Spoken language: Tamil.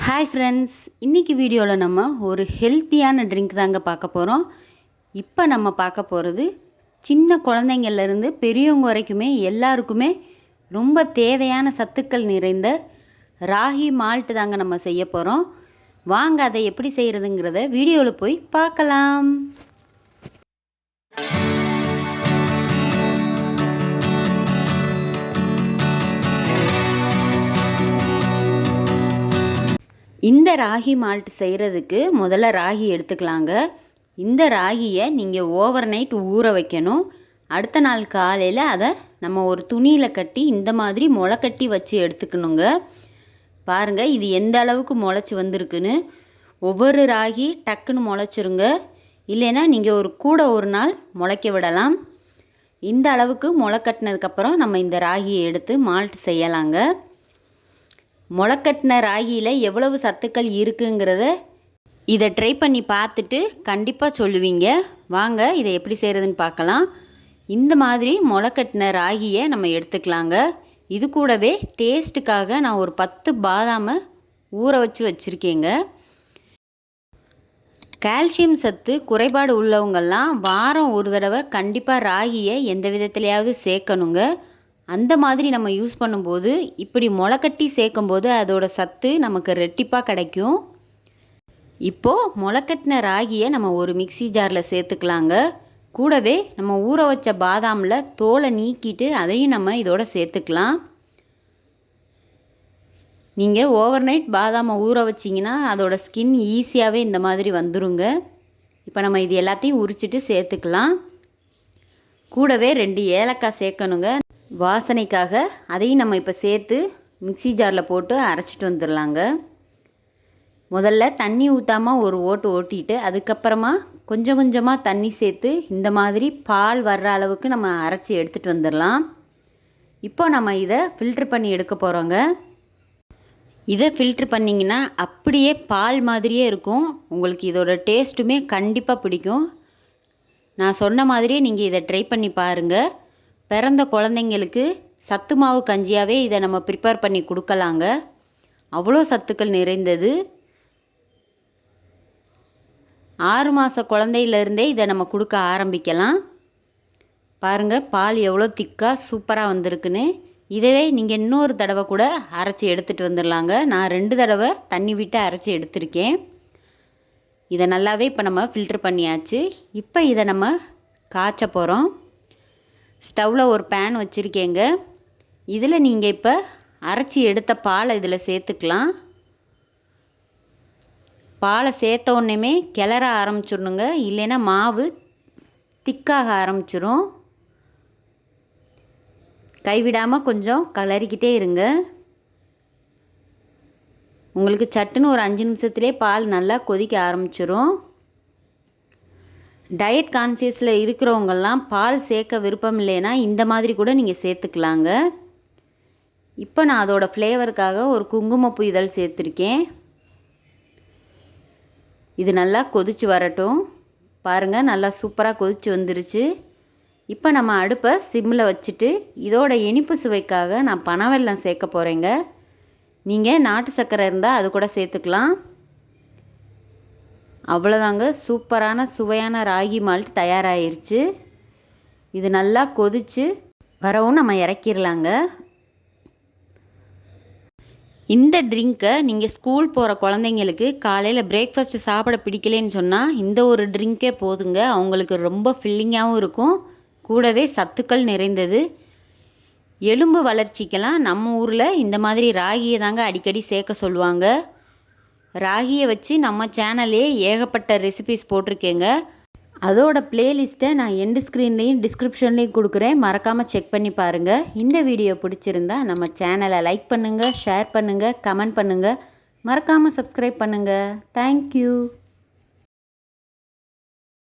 ஹாய் ஃப்ரெண்ட்ஸ், இன்றைக்கி வீடியோவில் நம்ம ஒரு ஹெல்த்தியான ட்ரிங்க் தாங்க பார்க்க போகிறோம். இப்போ நம்ம பார்க்க போகிறது சின்ன குழந்தைங்கள்லேருந்து பெரியவங்க வரைக்குமே எல்லாருக்குமே ரொம்ப தேவையான சத்துக்கள் நிறைந்த ராகி மால்ட் தாங்க நம்ம செய்ய போகிறோம். வாங்க அதை எப்படி செய்கிறதுங்கிறத வீடியோவில் போய் பார்க்கலாம். இந்த ராகி மால்ட் செய்கிறதுக்கு முதல்ல ராகி எடுத்துக்கலாங்க. இந்த ராகியை நீங்கள் ஓவர் நைட் ஊற வைக்கணும். அடுத்த நாள் காலையில் அதை நம்ம ஒரு துணியில் கட்டி இந்த மாதிரி முளை கட்டி வச்சு எடுத்துக்கணுங்க. பாருங்கள், இது எந்த அளவுக்கு முளைச்சி வந்திருக்குன்னு. ஒவ்வொரு ராகி டக்குன்னு முளைச்சிருங்க, இல்லைன்னா நீங்கள் ஒரு நாள் முளைக்க விடலாம். இந்த அளவுக்கு முளை கட்டினதுக்கப்புறம் நம்ம இந்த ராகியை எடுத்து மால்ட் செய்யலாங்க. முளைக்கட்டின ராகியில் எவ்வளவு சத்துக்கள் இருக்குங்கிறத இதை ட்ரை பண்ணி பார்த்துட்டு கண்டிப்பாக சொல்லுவீங்க. வாங்க இதை எப்படி செய்கிறதுன்னு பார்க்கலாம். இந்த மாதிரி முளைக்கட்டின ராகியை நம்ம எடுத்துக்கலாங்க. இது கூடவே டேஸ்ட்டுக்காக நான் ஒரு 10 பாதாமை ஊற வச்சுருக்கேங்க. கால்சியம் சத்து குறைபாடு உள்ளவங்கள்லாம் வாரம் ஒரு தடவை கண்டிப்பாக ராகியை எந்த விதத்துலையாவது சேர்க்கணுங்க. அந்த மாதிரி நம்ம யூஸ் பண்ணும்போது இப்படி முளைக்கட்டி சேர்க்கும்போது அதோட சத்து நமக்கு ரெட்டிப்பாக கிடைக்கும். இப்போது முளைக்கட்டின ராகியை நம்ம ஒரு மிக்சி ஜாரில் சேர்த்துக்கலாங்க. கூடவே நம்ம ஊற வச்ச பாதாமில் தோலை நீக்கிட்டு அதையும் நம்ம இதோட சேர்த்துக்கலாம். நீங்கள் ஓவர் நைட் பாதாமை ஊற வச்சிங்கன்னா அதோட ஸ்கின் ஈஸியாகவே இந்த மாதிரி வந்துருங்க. இப்போ நம்ம இது எல்லாத்தையும் உரிச்சிட்டு சேர்த்துக்கலாம். கூடவே 2 ஏலக்காய் சேர்க்கணுங்க வாசனைக்காக. அதையும் நம்ம இப்போ சேர்த்து மிக்சி ஜாரில் போட்டு அரைச்சிட்டு வந்துடலாங்க. முதல்ல தண்ணி ஊற்றாமல் ஒரு ஓட்டிட்டு அதுக்கப்புறமா கொஞ்சம் கொஞ்சமாக தண்ணி சேர்த்து இந்த மாதிரி பால் வர்ற அளவுக்கு நம்ம அரைச்சி எடுத்துகிட்டு வந்துடலாம். இப்போ நம்ம இதை ஃபில்ட்ரு பண்ணி எடுக்க போகிறோங்க. இதை ஃபில்ட்ரு பண்ணிங்கன்னா அப்படியே பால் மாதிரியே இருக்கும். உங்களுக்கு இதோட டேஸ்ட்டுமே கண்டிப்பாக பிடிக்கும். நான் சொன்ன மாதிரியே நீங்கள் இதை ட்ரை பண்ணி பாருங்கள். பிறந்த குழந்தைங்களுக்கு சத்து மாவு கஞ்சியாகவே இதை நம்ம ப்ரிப்பேர் பண்ணி கொடுக்கலாங்க. அவ்வளோ சத்துக்கள் நிறைந்தது. 6 மாத குழந்தையிலேருந்தே இதை நம்ம கொடுக்க ஆரம்பிக்கலாம். பாருங்கள், பால் எவ்வளோ திக்காக சூப்பராக வந்திருக்குன்னு. இதவே நீங்கள் இன்னொரு தடவை கூட அரைச்சி எடுத்துகிட்டு வந்துடலாங்க. நான் 2 தடவை தண்ணி விட்டு அரைச்சி எடுத்திருக்கேன். இதை நல்லாவே இப்போ நம்ம ஃபில்ட்ரு பண்ணியாச்சு. இப்போ இதை நம்ம காய்ச்ச போகிறோம். ஸ்டவ்வில் ஒரு பேன் வச்சுருக்கேங்க. இதில் நீங்கள் இப்போ அரைச்சி எடுத்த பாலை இதில் சேர்த்துக்கலாம். பாலை சேர்த்த உடனேமே கிளற ஆரம்பிச்சிடணுங்க, இல்லைன்னா மாவு திக்காக ஆரம்பிச்சிடும். கைவிடாமல் கொஞ்சம் கிளறிக்கிட்டே இருங்க. உங்களுக்கு சட்டுன்னு ஒரு 5 நிமிஷத்துலேயே பால் நல்லா கொதிக்க ஆரம்பிச்சிடும். டயட் கான்சியஸில் இருக்கிறவங்கெல்லாம் பால் சேர்க்க விருப்பம் இல்லைன்னா இந்த மாதிரி கூட நீங்கள் சேர்த்துக்கலாங்க. இப்போ நான் அதோடய ஃப்ளேவருக்காக ஒரு குங்குமப்பூ இதழ் சேர்த்துருக்கேன். இது நல்லா கொதித்து வரட்டும். பாருங்கள், நல்லா சூப்பராக கொதித்து வந்துருச்சு. இப்போ நம்ம அடுப்பை சிம்மில் வச்சுட்டு இதோட இனிப்பு சுவைக்காக நான் பனவெல்லம் சேர்க்க போகிறேங்க. நீங்கள் நாட்டு சர்க்கரை இருந்தால் அது கூட சேர்த்துக்கலாம். அவ்வளோதாங்க, சூப்பரான சுவையான ராகி மால்ட் தயாராகிருச்சு. இது நல்லா கொதித்து வரவும் நம்ம இறக்கிடலாங்க. இந்த ட்ரிங்க்கை நீங்கள் ஸ்கூல் போகிற குழந்தைங்களுக்கு காலையில் பிரேக்ஃபாஸ்ட்டு சாப்பிட பிடிக்கலன்னு சொன்னால் இந்த ஒரு ட்ரிங்க்கே போதுங்க. அவங்களுக்கு ரொம்ப ஃபில்லிங்காகவும் இருக்கும், கூடவே சத்துக்கள் நிறைந்தது. எலும்பு வளர்ச்சிக்கெல்லாம் நம்ம ஊரில் இந்த மாதிரி ராகியை தாங்க அடிக்கடி சேர்க்க சொல்லுவாங்க. ராகியை வச்சு நம்ம சேனல்லே ஏகப்பட்ட ரெசிபிஸ் போட்டிருக்கேங்க. அதோட ப்ளேலிஸ்ட்டை நான் எண்டு ஸ்க்ரீன்லேயும் டிஸ்கிரிப்ஷன்லேயும் கொடுக்குறேன், மறக்காமல் செக் பண்ணி பாருங்கள். இந்த வீடியோ பிடிச்சிருந்தா நம்ம சேனலை லைக் பண்ணுங்கள், ஷேர் பண்ணுங்கள், கமெண்ட் பண்ணுங்கள், மறக்காமல் சப்ஸ்கிரைப் பண்ணுங்கள். தேங்க்யூ.